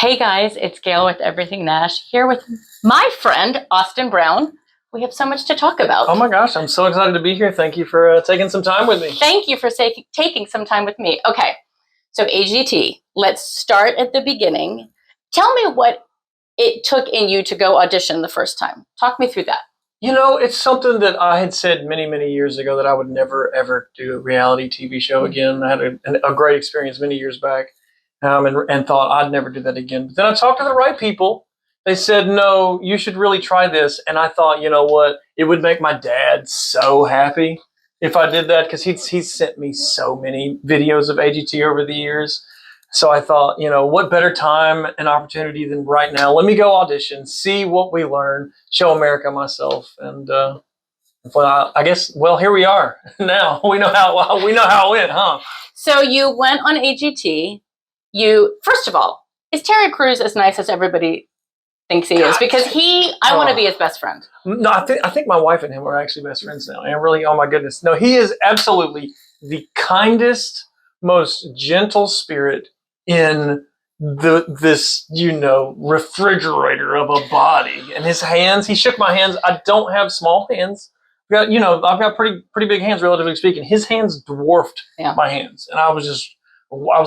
Hey guys, it's Gail with Everything Nash here with my friend, Austin Brown. We have so much to talk about. Oh my gosh, I'm so excited to be here. Thank you for taking some time with me. Thank you for taking some time with me. Okay, so AGT, let's start at the beginning. Tell me what it took in you to go audition the first time. Talk me through that. You know, it's something that I had said many, many years ago that I would never, ever do a reality TV show again. I had a great experience many years back and thought I'd never do that again. But then I talked to the right people. They said, no, you should really try this. And I thought, you know what? It would make my dad so happy if I did that because he's sent me so many videos of AGT over the years. So I thought, you know, what better time and opportunity than right now? Let me go audition, see what we learn, show America myself, and I guess, well, here we are now. We know how it went, huh? So you went on AGT. First of all, is Terry Crews as nice as everybody thinks he is? Because I want to be his best friend. No, I think my wife and him are actually best friends now. And really, oh my goodness, no, he is absolutely the kindest, most gentle spirit in this refrigerator of a body. And his hands, he shook my hands. I don't have small hands. I've got pretty big hands, relatively speaking. His hands dwarfed my hands, and I was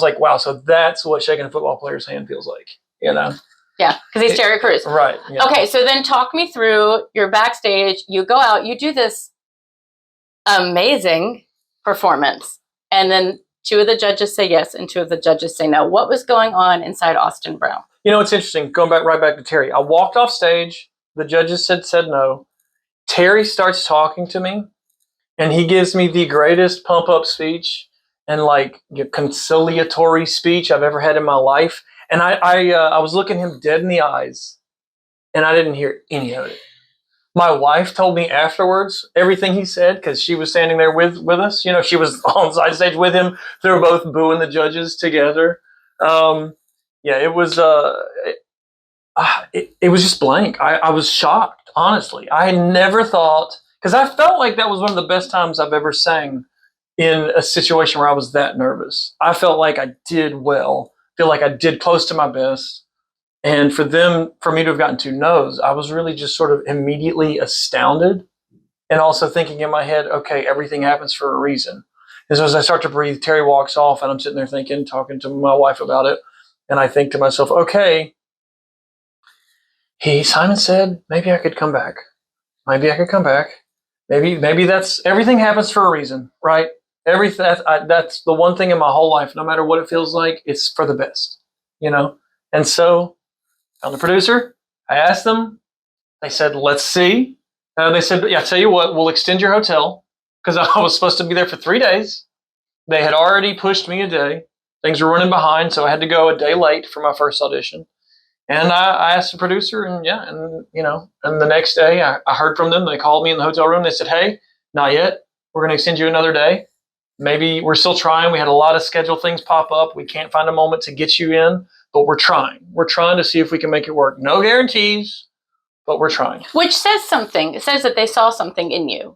like, wow. So that's what shaking a football player's hand feels like, you know? Yeah, because he's Terry Crews. Right. Yeah. Okay, so then talk me through your backstage. You go out, you do this amazing performance, and then two of the judges say yes and two of the judges say no. What was going on inside Austin Brown? You know, it's interesting. Going right back to Terry. I walked off stage. The judges said no. Terry starts talking to me, and he gives me the greatest pump-up speech and conciliatory speech I've ever had in my life. And I was looking him dead in the eyes, and I didn't hear any of it. My wife told me afterwards everything he said because she was standing there with us. You know, she was on side stage with him. They were both booing the judges together. It was it was just blank. I was shocked, honestly. I never thought, because I felt like that was one of the best times I've ever sang in a situation where I was that nervous. I felt like I did well. Feel like I did close to my best. And for me to have gotten two no's, I was really just sort of immediately astounded and also thinking in my head, okay, everything happens for a reason. And so as I start to breathe, Terry walks off and I'm sitting there thinking, talking to my wife about it. And I think to myself, okay, Simon said, maybe I could come back. Maybe I could come back. Maybe that's everything happens for a reason, right? That's the one thing in my whole life, no matter what it feels like, it's for the best, you know? And so found the producer. I asked them. They said, let's see. They said, yeah, tell you what, we'll extend your hotel because I was supposed to be there for 3 days. They had already pushed me a day. Things were running behind, so I had to go a day late for my first audition. And I asked the producer, and the next day I heard from them. They called me in the hotel room. They said, hey, not yet. We're going to extend you another day. Maybe we're still trying. We had a lot of scheduled things pop up. We can't find a moment to get you in, but we're trying. We're trying to see if we can make it work. No guarantees, but we're trying. Which says something. It says that they saw something in you.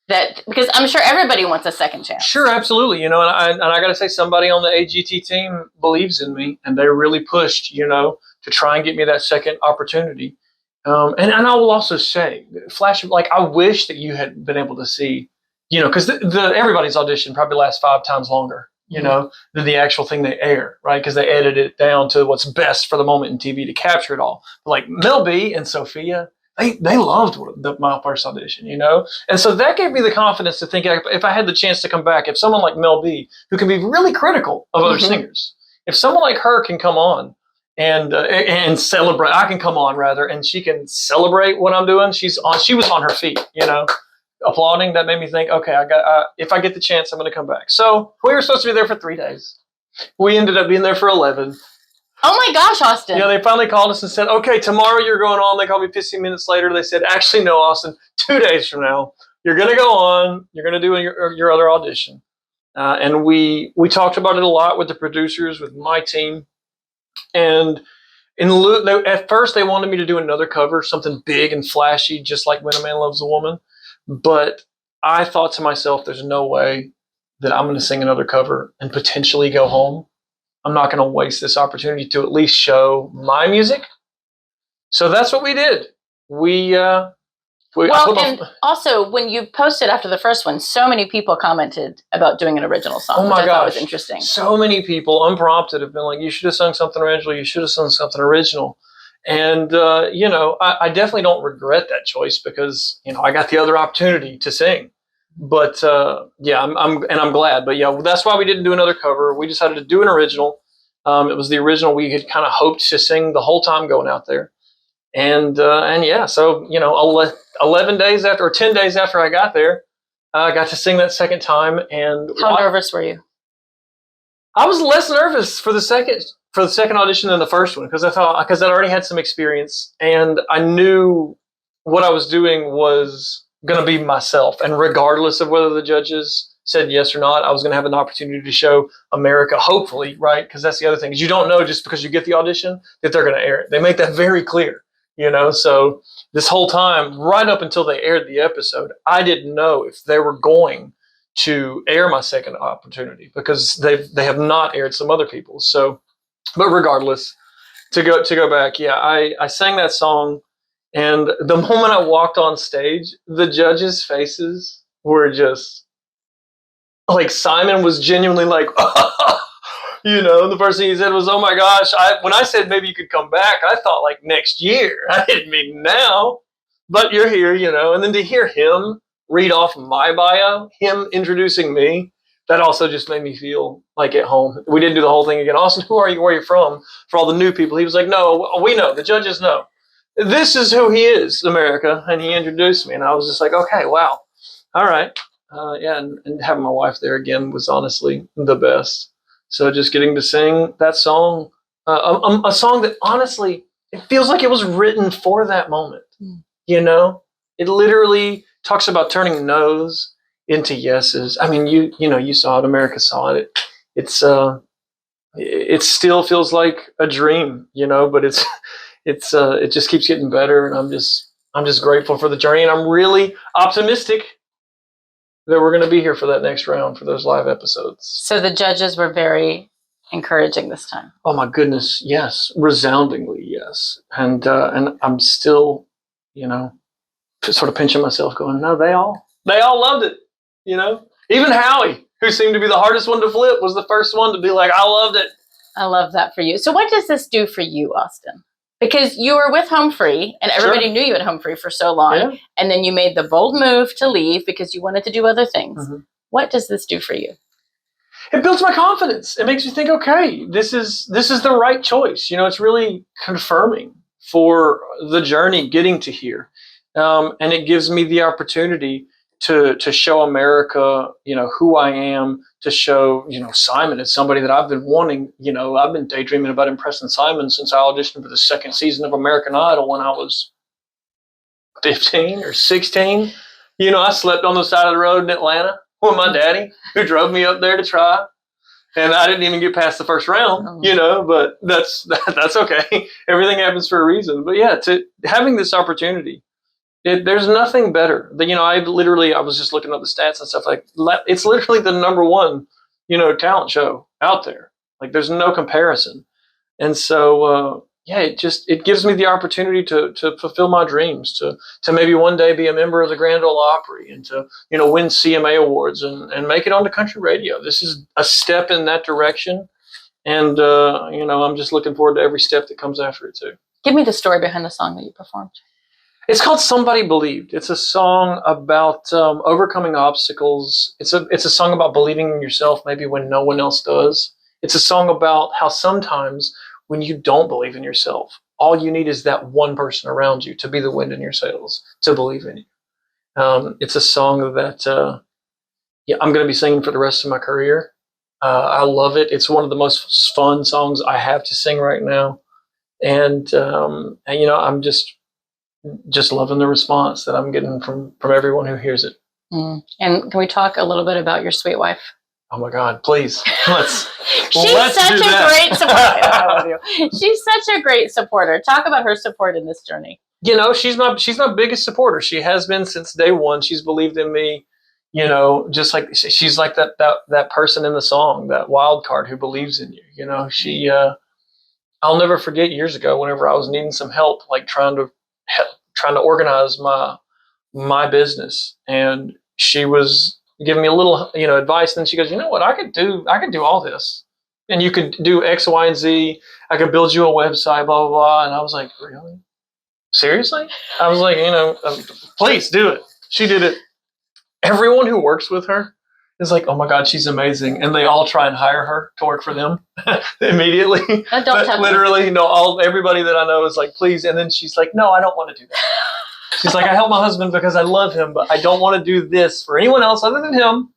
Because I'm sure everybody wants a second chance. Sure, absolutely. And I got to say, somebody on the AGT team believes in me, and they really pushed, to try and get me that second opportunity. And I will also say, I wish that you had been able to see, because everybody's audition probably lasts 5 times longer, than the actual thing they air, right? Because they edit it down to what's best for the moment in TV to capture it all. Like Mel B and Sophia, they loved my first audition, And so that gave me the confidence to think if I had the chance to come back, if someone like Mel B, who can be really critical of other singers, if someone like her can come on and celebrate, I can come on rather, and she can celebrate what I'm doing. She was on her feet, applauding. That made me think, okay, if I get the chance, I'm going to come back. So we were supposed to be there for 3 days. We ended up being there for 11. Oh my gosh, Austin. Yeah, they finally called us and said, okay, tomorrow you're going on. They called me 15 minutes later. They said, actually, no, Austin, 2 days from now, you're going to go on. You're going to do your other audition. And we talked about it a lot with the producers, with my team. And at first they wanted me to do another cover, something big and flashy, just like When a Man Loves a Woman. But I thought to myself, there's no way that I'm going to sing another cover and potentially go home. I'm not going to waste this opportunity to at least show my music. So that's what we did. And also, when you posted after the first one, so many people commented about doing an original song, which I thought was interesting. So many people, unprompted, have been like, you should have sung something original. You should have sung something original. And, I definitely don't regret that choice because, I got the other opportunity to sing. But, I'm glad. But, yeah, that's why we didn't do another cover. We decided to do an original. It was the original we had kind of hoped to sing the whole time going out there. So 11 days after, or 10 days after I got there, I got to sing that second time. And how nervous were you? I was less nervous for the second audition than the first one because I'd already had some experience and I knew what I was doing was going to be myself. And regardless of whether the judges said yes or not, I was going to have an opportunity to show America, hopefully, right? Because that's the other thing is you don't know just because you get the audition that they're going to air it. They make that very clear. So this whole time, right up until they aired the episode, I didn't know if they were going to air my second opportunity because they have not aired some other people's. So, but regardless, to go back, yeah, I sang that song, and the moment I walked on stage, the judges' faces were just like Simon was genuinely like, the first thing he said was, "Oh my gosh!" When I said maybe you could come back, I thought like next year. I didn't mean now, but you're here, and then to hear him read off my bio, him introducing me, that also just made me feel like at home. We didn't do the whole thing again. Austin, who are you? Where are you from? For all the new people, he was like, "No, we know. The judges know. This is who he is, America," and he introduced me, and I was just like, "Okay, wow, all right." And having my wife there again was honestly the best. So just getting to sing that song, a song that honestly, it feels like it was written for that moment. It literally talks about turning no's into yeses. I mean, you saw it. America saw it. It still feels like a dream, but it just keeps getting better. And I'm just grateful for the journey. And I'm really optimistic that we're going to be here for that next round for those live episodes. So the judges were very encouraging this time. Oh my goodness, yes, resoundingly yes. And I'm still, sort of pinching myself, going, no, they all loved it. Even Howie, who seemed to be the hardest one to flip, was the first one to be like, I loved it. I love that for you. So what does this do for you, Austin? Because you were with Home Free, and everybody knew you at Home Free for so long, and then you made the bold move to leave because you wanted to do other things. Mm-hmm. What does this do for you? It builds my confidence. It makes me think, okay, this is the right choice. It's really confirming for the journey getting to here, and it gives me the opportunity to show America, who I am. To show, Simon is somebody that I've been wanting. I've been daydreaming about impressing Simon since I auditioned for the second season of American Idol when I was 15 or 16. I slept on the side of the road in Atlanta with my daddy, who drove me up there to try. And I didn't even get past the first round, but that's okay. Everything happens for a reason. But yeah, having this opportunity, there's nothing better. I was just looking up the stats and stuff, like it's literally the number one, talent show out there. Like there's no comparison. And so, it gives me the opportunity to fulfill my dreams, to maybe one day be a member of the Grand Ole Opry and to, win CMA awards and make it onto country radio. This is a step in that direction. And, I'm just looking forward to every step that comes after it too. Give me the story behind the song that you performed. It's called Somebody Believed. It's a song about overcoming obstacles. It's a song about believing in yourself maybe when no one else does. It's a song about how sometimes when you don't believe in yourself, all you need is that one person around you to be the wind in your sails, to believe in you. It's a song that I'm going to be singing for the rest of my career. I love it. It's one of the most fun songs I have to sing right now. And I'm just loving the response that I'm getting from everyone who hears it. Mm. And can we talk a little bit about your sweet wife? Oh my God, please. She's such a great supporter. She's such a great supporter. Talk about her support in this journey. She's my biggest supporter. She has been since day one. She's believed in me, You know, just like she's like that person in the song, that wild card who believes in you. You know, I'll never forget years ago whenever I was needing some help, like trying to organize my business, and she was giving me a little, advice, and then she goes, you know what, I could do all this, and you could do X, Y, and Z. I could build you a website, blah blah blah. And I was like, really? Seriously? I was like, please do it. She did it. Everyone who works with her is like, oh my God, she's amazing. And they all try and hire her to work for them immediately. But literally, everybody that I know is like, please. And then she's like, no, I don't want to do that. She's like, I help my husband because I love him, but I don't want to do this for anyone else other than him.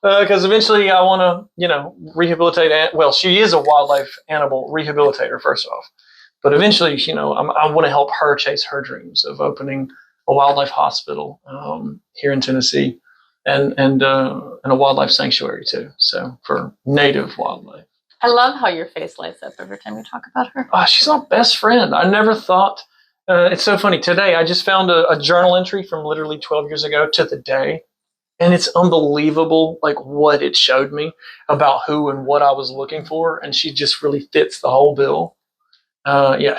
Because eventually I want to, rehabilitate. Well, she is a wildlife animal rehabilitator, first off. But eventually, I want to help her chase her dreams of opening a wildlife hospital here in Tennessee, and a wildlife sanctuary too. So for native wildlife. I love how your face lights up every time you talk about her. She's my best friend. I never thought. It's so funny. Today, I just found a journal entry from literally 12 years ago to the day. And it's unbelievable, like what it showed me about who and what I was looking for. And she just really fits the whole bill.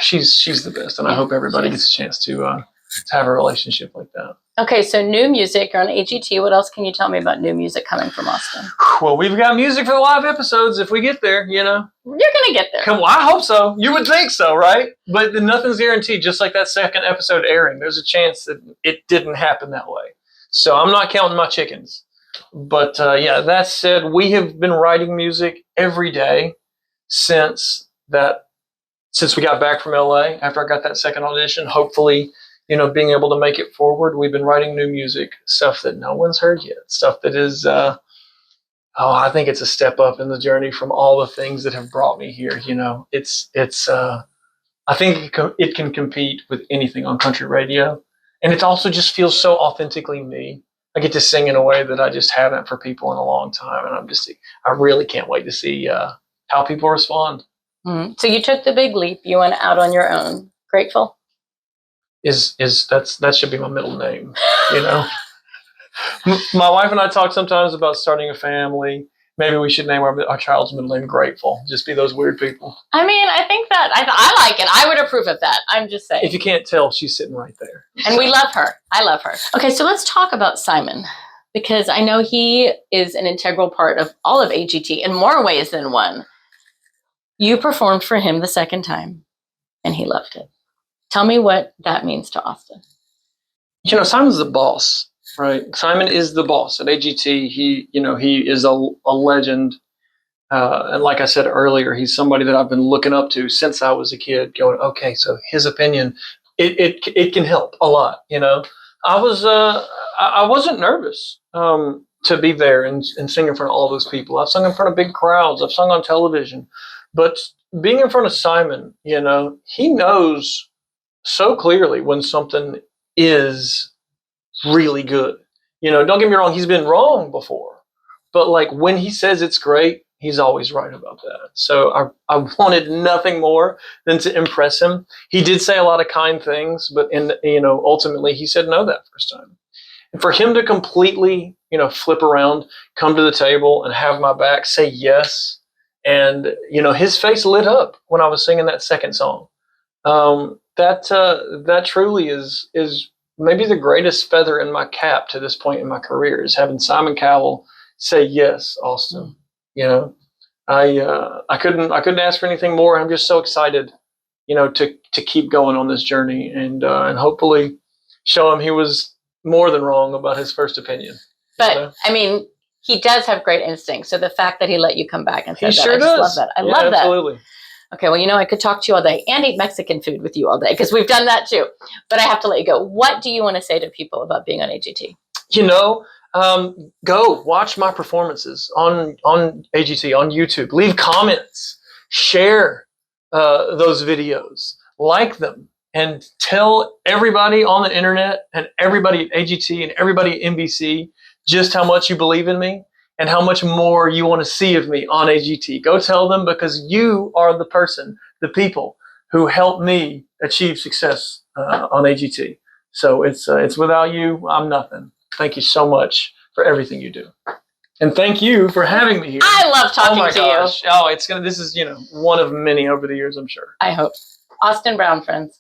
She's the best. And I hope everybody gets a chance to have a relationship like that. Okay, so new music. You're on AGT. What else can you tell me about new music coming from Austin? Well, we've got music for the live episodes if we get there, You're going to get there. Come on, I hope so. You would think so, right? But nothing's guaranteed. Just like that second episode airing, there's a chance that it didn't happen that way. So I'm not counting my chickens. But that said, we have been writing music every day since we got back from LA after I got that second audition. Hopefully, being able to make it forward. We've been writing new music, stuff that no one's heard yet, stuff that is, I think it's a step up in the journey from all the things that have brought me here. I think it can compete with anything on country radio. And it also just feels so authentically me. I get to sing in a way that I just haven't for people in a long time. And I really can't wait to see how people respond. Mm-hmm. So you took the big leap. You went out on your own. Grateful? That should be my middle name, My wife and I talk sometimes about starting a family. Maybe we should name our child's middle name Grateful. Just be those weird people. I mean, I think that I like it. I would approve of that. I'm just saying. If you can't tell, she's sitting right there. And we love her. I love her. Okay, so let's talk about Simon, because I know he is an integral part of all of AGT in more ways than one. You performed for him the second time, and he loved it. Tell me what that means to Austin. Simon's the boss. Right. Simon is the boss at AGT. He is a legend. And like I said earlier, he's somebody that I've been looking up to since I was a kid, going, okay, so his opinion, it can help a lot. I wasn't nervous to be there and sing in front of all those people. I've sung in front of big crowds. I've sung on television. But being in front of Simon, he knows so clearly when something is really good. Don't get me wrong, he's been wrong before, but like when he says it's great, he's always right about that. So I wanted nothing more than to impress him. He did say a lot of kind things, but ultimately he said no that first time. And for him to completely, flip around, come to the table and have my back, say yes, and his face lit up when I was singing that second song. That truly is maybe the greatest feather in my cap to this point in my career, is having Simon Cowell say yes, Austin. I couldn't ask for anything more. I'm just so excited, to keep going on this journey and hopefully show him he was more than wrong about his first opinion. But I mean, he does have great instincts. So the fact that he let you come back and say that, sure I just love that. I love that. Absolutely. Okay, well, I could talk to you all day and eat Mexican food with you all day, because we've done that too. But I have to let you go. What do you want to say to people about being on AGT? Go watch my performances on AGT, on YouTube. Leave comments. Share those videos. Like them. And tell everybody on the internet and everybody at AGT and everybody at NBC just how much you believe in me and how much more you want to see of me on AGT. Go tell them, because you are the people who helped me achieve success on AGT. So it's without you, I'm nothing. Thank you so much for everything you do. And thank you for having me here. I love talking to you. Oh, this is, one of many over the years, I'm sure. I hope. Austin Brown, friends.